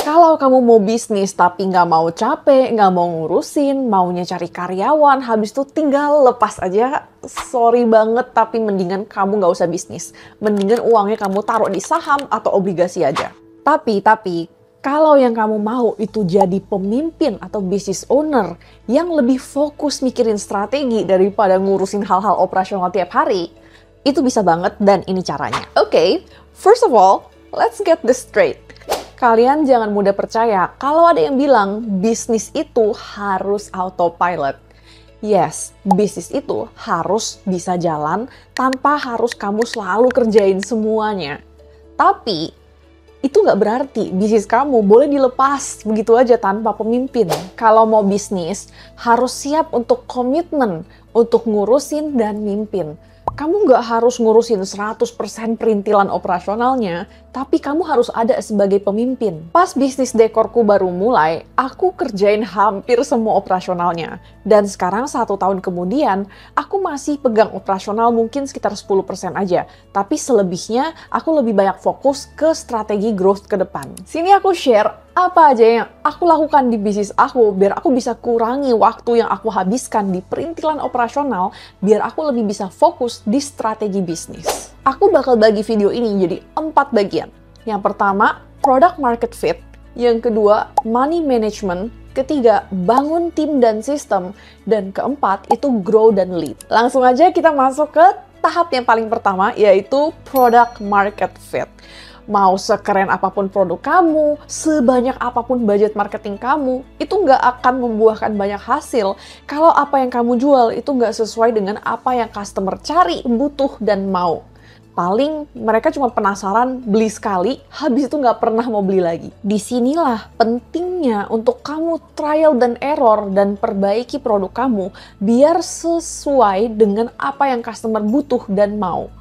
Kalau kamu mau bisnis tapi nggak mau capek, nggak mau ngurusin, maunya cari karyawan, habis itu tinggal lepas aja, sorry banget tapi mendingan kamu nggak usah bisnis. Mendingan uangnya kamu taruh di saham atau obligasi aja. Tapi, kalau yang kamu mau itu jadi pemimpin atau business owner yang lebih fokus mikirin strategi daripada ngurusin hal-hal operasional tiap hari, itu bisa banget dan ini caranya. Oke, first of all, let's get this straight. Kalian jangan mudah percaya kalau ada yang bilang bisnis itu harus autopilot. Yes, bisnis itu harus bisa jalan tanpa harus kamu selalu kerjain semuanya. Tapi, itu nggak berarti bisnis kamu boleh dilepas begitu aja tanpa pemimpin. Kalau mau bisnis, harus siap untuk komitmen, untuk ngurusin dan mimpin. Kamu nggak harus ngurusin 100% perintilan operasionalnya, tapi kamu harus ada sebagai pemimpin. Pas bisnis dekorku baru mulai, aku kerjain hampir semua operasionalnya. Dan sekarang 1 tahun kemudian, aku masih pegang operasional mungkin sekitar 10% aja. Tapi selebihnya, aku lebih banyak fokus ke strategi growth ke depan. Sini aku share apa aja yang aku lakukan di bisnis aku biar aku bisa kurangi waktu yang aku habiskan di perintilan operasional biar aku lebih bisa fokus di strategi bisnis. Aku bakal bagi video ini jadi 4 bagian. Yang pertama, product market fit. Yang kedua, money management. Ketiga, bangun tim dan sistem. Dan keempat, itu grow dan lead. Langsung aja kita masuk ke tahap yang paling pertama, yaitu product market fit. Mau sekeren apapun produk kamu, sebanyak apapun budget marketing kamu, itu nggak akan membuahkan banyak hasil kalau apa yang kamu jual itu nggak sesuai dengan apa yang customer cari, butuh, dan mau. Paling mereka cuma penasaran, beli sekali, habis itu nggak pernah mau beli lagi. Disinilah pentingnya untuk kamu trial dan error dan perbaiki produk kamu biar sesuai dengan apa yang customer butuh dan mau.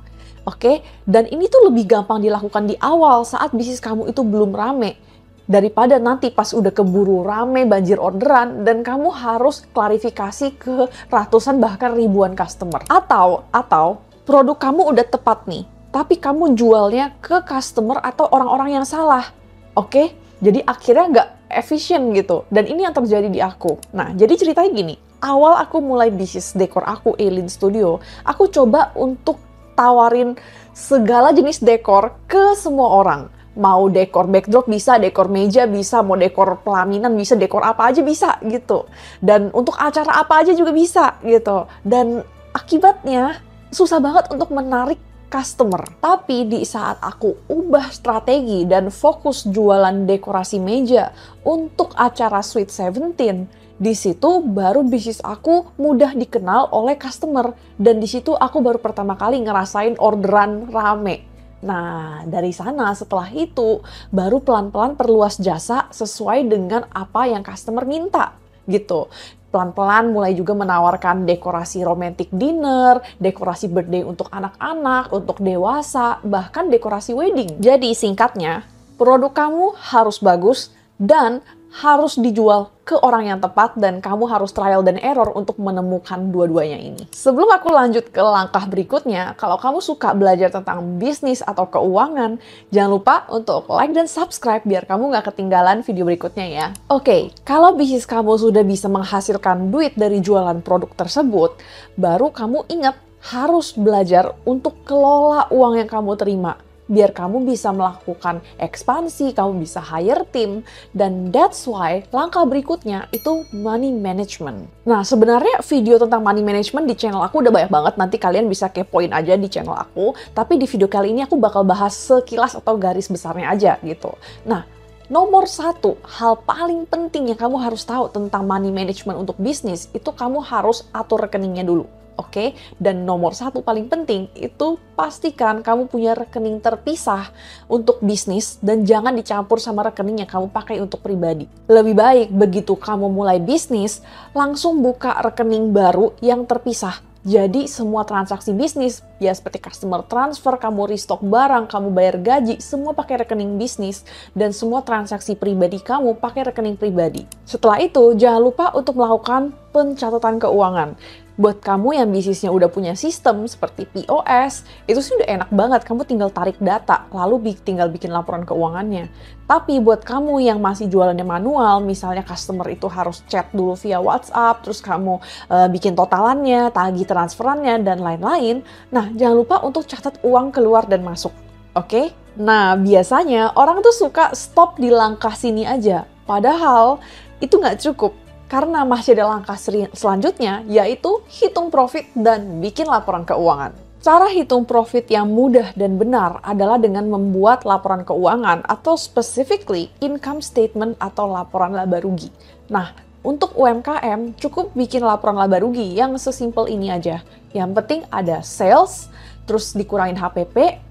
Oke, dan ini tuh lebih gampang dilakukan di awal saat bisnis kamu itu belum rame. Daripada nanti pas udah keburu rame banjir orderan dan kamu harus klarifikasi ke ratusan bahkan ribuan customer. Atau produk kamu udah tepat nih, tapi kamu jualnya ke customer atau orang-orang yang salah. Oke, jadi akhirnya nggak efisien gitu. Dan ini yang terjadi di aku. Nah, jadi ceritanya gini, awal aku mulai bisnis dekor aku, Eileen Studio, aku coba untuk tawarin segala jenis dekor ke semua orang. Mau dekor backdrop bisa, dekor meja bisa, mau dekor pelaminan bisa, dekor apa aja bisa gitu. Dan untuk acara apa aja juga bisa gitu. Dan akibatnya susah banget untuk menarik customer. Tapi di saat aku ubah strategi dan fokus jualan dekorasi meja untuk acara Sweet 17, di situ baru bisnis aku mudah dikenal oleh customer. Dan di situ aku baru pertama kali ngerasain orderan rame. Nah, dari sana setelah itu baru pelan-pelan perluas jasa sesuai dengan apa yang customer minta gitu. Pelan-pelan mulai juga menawarkan dekorasi romantic dinner, dekorasi birthday untuk anak-anak, untuk dewasa, bahkan dekorasi wedding. Jadi singkatnya, produk kamu harus bagus dan harus dijual ke orang yang tepat dan kamu harus trial dan error untuk menemukan dua-duanya ini. Sebelum aku lanjut ke langkah berikutnya, kalau kamu suka belajar tentang bisnis atau keuangan, jangan lupa untuk like dan subscribe biar kamu nggak ketinggalan video berikutnya ya. Oke, kalau bisnis kamu sudah bisa menghasilkan duit dari jualan produk tersebut, baru kamu ingat harus belajar untuk kelola uang yang kamu terima. Biar kamu bisa melakukan ekspansi, kamu bisa hire tim, dan that's why langkah berikutnya itu money management. Nah, sebenarnya video tentang money management di channel aku udah banyak banget, nanti kalian bisa kepoin aja di channel aku, tapi di video kali ini aku bakal bahas sekilas atau garis besarnya aja gitu. Nah, nomor 1, hal paling penting yang kamu harus tahu tentang money management untuk bisnis, itu kamu harus atur rekeningnya dulu. Oke, dan nomor 1 paling penting itu pastikan kamu punya rekening terpisah untuk bisnis dan jangan dicampur sama rekening yang kamu pakai untuk pribadi. Lebih baik begitu kamu mulai bisnis, langsung buka rekening baru yang terpisah. Jadi semua transaksi bisnis, ya seperti customer transfer, kamu restock barang, kamu bayar gaji, semua pakai rekening bisnis. Dan semua transaksi pribadi kamu pakai rekening pribadi. Setelah itu, jangan lupa untuk melakukan pencatatan keuangan. Buat kamu yang bisnisnya udah punya sistem seperti POS, itu sih udah enak banget. Kamu tinggal tarik data, lalu tinggal bikin laporan keuangannya. Tapi buat kamu yang masih jualannya manual, misalnya customer itu harus chat dulu via WhatsApp, terus kamu bikin totalannya, tagih transferannya, dan lain-lain. Nah, jangan lupa untuk catat uang keluar dan masuk. Oke? Nah, biasanya orang tuh suka stop di langkah sini aja. Padahal itu nggak cukup. Karena masih ada langkah selanjutnya, yaitu hitung profit dan bikin laporan keuangan. Cara hitung profit yang mudah dan benar adalah dengan membuat laporan keuangan atau specifically income statement atau laporan laba rugi. Nah, untuk UMKM cukup bikin laporan laba rugi yang sesimpel ini aja. Yang penting ada sales, terus dikurangin HPP,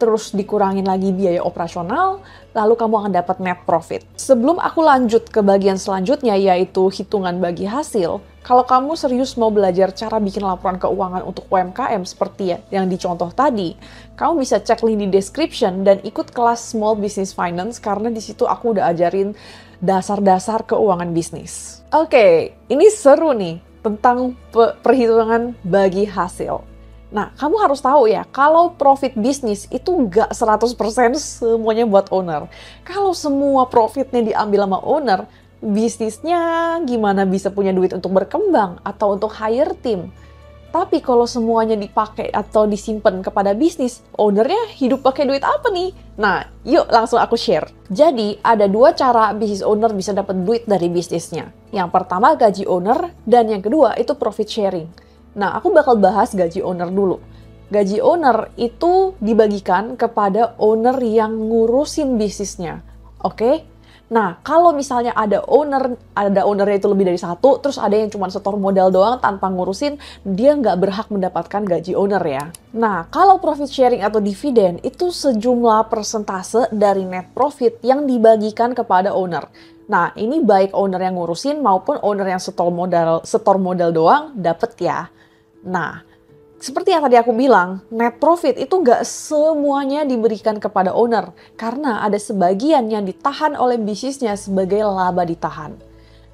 terus dikurangin lagi biaya operasional, lalu kamu akan dapat net profit. Sebelum aku lanjut ke bagian selanjutnya, yaitu hitungan bagi hasil, kalau kamu serius mau belajar cara bikin laporan keuangan untuk UMKM seperti yang dicontoh tadi, kamu bisa cek link di description dan ikut kelas Small Business Finance karena di situ aku udah ajarin dasar-dasar keuangan bisnis. Oke, ini seru nih tentang perhitungan bagi hasil. Nah, kamu harus tahu ya, kalau profit bisnis itu nggak 100% semuanya buat owner. Kalau semua profitnya diambil sama owner, bisnisnya gimana bisa punya duit untuk berkembang atau untuk hire tim? Tapi kalau semuanya dipakai atau disimpan kepada bisnis, ownernya hidup pakai duit apa nih? Nah, yuk langsung aku share. Jadi, ada dua cara bisnis owner bisa dapat duit dari bisnisnya. Yang pertama gaji owner, dan yang kedua itu profit sharing. Nah, aku bakal bahas gaji owner dulu. Gaji owner itu dibagikan kepada owner yang ngurusin bisnisnya. Oke? Nah, kalau misalnya ada ownernya itu lebih dari satu, terus ada yang cuma setor modal doang tanpa ngurusin, dia nggak berhak mendapatkan gaji owner ya. Nah, kalau profit sharing atau dividen, itu sejumlah persentase dari net profit yang dibagikan kepada owner. Nah, ini baik owner yang ngurusin maupun owner yang setor modal doang dapet ya. Nah, seperti yang tadi aku bilang, net profit itu nggak semuanya diberikan kepada owner karena ada sebagian yang ditahan oleh bisnisnya sebagai laba ditahan.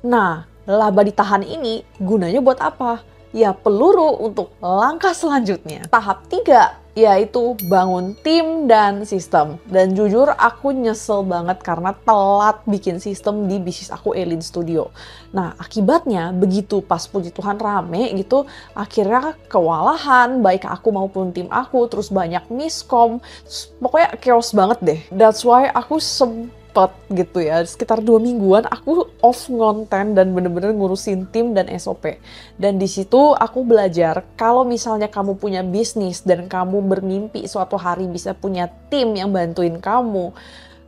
Nah, laba ditahan ini gunanya buat apa? Ya, peluru untuk langkah selanjutnya. Tahap 3, yaitu bangun tim dan sistem. Dan jujur aku nyesel banget karena telat bikin sistem di bisnis aku Elin Studio. Nah, akibatnya begitu pas puji Tuhan rame gitu, akhirnya kewalahan baik aku maupun tim aku, terus banyak miskom, pokoknya chaos banget deh. That's why aku gitu ya, sekitar 2 mingguan aku off konten dan bener-bener ngurusin tim dan SOP. Dan di situ aku belajar kalau misalnya kamu punya bisnis dan kamu bermimpi suatu hari bisa punya tim yang bantuin kamu,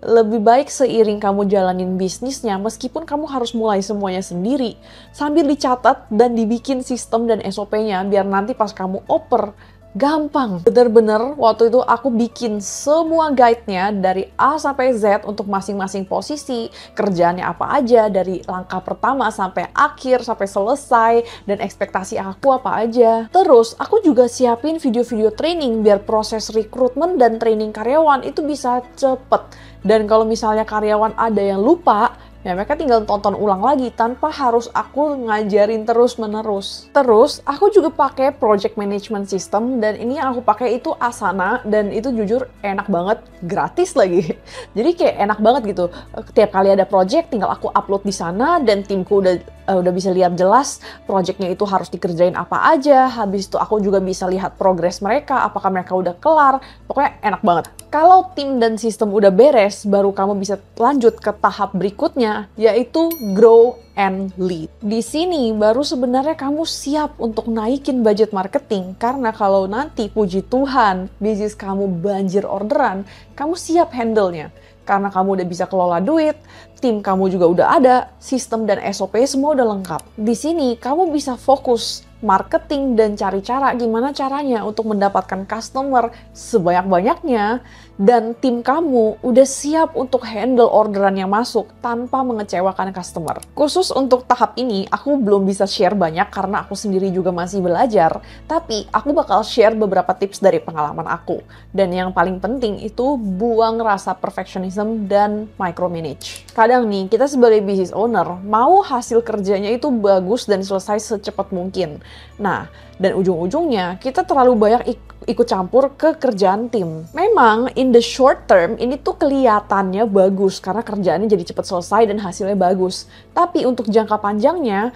lebih baik seiring kamu jalanin bisnisnya, meskipun kamu harus mulai semuanya sendiri, sambil dicatat dan dibikin sistem dan SOP-nya biar nanti pas kamu oper gampang. Bener-bener waktu itu aku bikin semua guide-nya dari A sampai Z untuk masing-masing posisi, kerjaannya apa aja dari langkah pertama sampai akhir, sampai selesai, dan ekspektasi aku apa aja. Terus aku juga siapin video-video training biar proses rekrutmen dan training karyawan itu bisa cepet. Dan kalau misalnya karyawan ada yang lupa, ya mereka tinggal tonton ulang lagi tanpa harus aku ngajarin terus-menerus. Terus aku juga pakai project management system dan ini yang aku pakai itu Asana dan itu jujur enak banget, gratis lagi. Jadi kayak enak banget gitu. Tiap kali ada project tinggal aku upload di sana dan timku udah bisa lihat jelas projectnya itu harus dikerjain apa aja. Habis itu aku juga bisa lihat progres mereka, apakah mereka udah kelar. Pokoknya enak banget. Kalau tim dan sistem udah beres, baru kamu bisa lanjut ke tahap berikutnya, yaitu grow and lead. Di sini baru sebenarnya kamu siap untuk naikin budget marketing, karena kalau nanti puji Tuhan bisnis kamu banjir orderan, kamu siap handle-nya. Karena kamu udah bisa kelola duit, tim kamu juga udah ada, sistem dan SOP semua udah lengkap. Di sini kamu bisa fokus marketing dan cari cara gimana caranya untuk mendapatkan customer sebanyak-banyaknya. dan tim kamu udah siap untuk handle orderan yang masuk tanpa mengecewakan customer. Khusus untuk tahap ini, aku belum bisa share banyak karena aku sendiri juga masih belajar, tapi aku bakal share beberapa tips dari pengalaman aku. Dan yang paling penting itu buang rasa perfectionism dan micromanage. Kadang nih, kita sebagai business owner mau hasil kerjanya itu bagus dan selesai secepat mungkin. Nah, dan ujung-ujungnya kita terlalu banyak ikut campur ke kerjaan tim. Memang in the short term ini tuh kelihatannya bagus karena kerjaannya jadi cepat selesai dan hasilnya bagus. Tapi untuk jangka panjangnya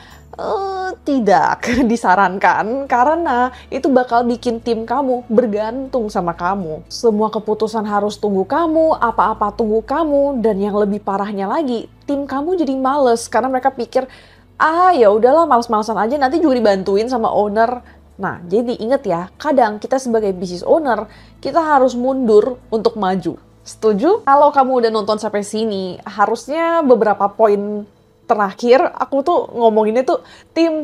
tidak disarankan karena itu bakal bikin tim kamu bergantung sama kamu. Semua keputusan harus tunggu kamu, apa-apa tunggu kamu, dan yang lebih parahnya lagi, tim kamu jadi males karena mereka pikir ya udahlah males-malesan aja nanti juga dibantuin sama owner. Nah, jadi inget ya, kadang kita sebagai business owner, kita harus mundur untuk maju. Setuju? Kalau kamu udah nonton sampai sini, harusnya beberapa poin terakhir aku tuh ngomonginnya tuh tim.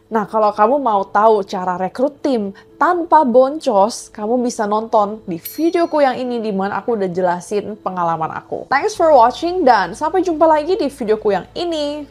Nah, kalau kamu mau tahu cara rekrut tim tanpa boncos, kamu bisa nonton di videoku yang ini di mana aku udah jelasin pengalaman aku. Thanks for watching dan sampai jumpa lagi di videoku yang ini.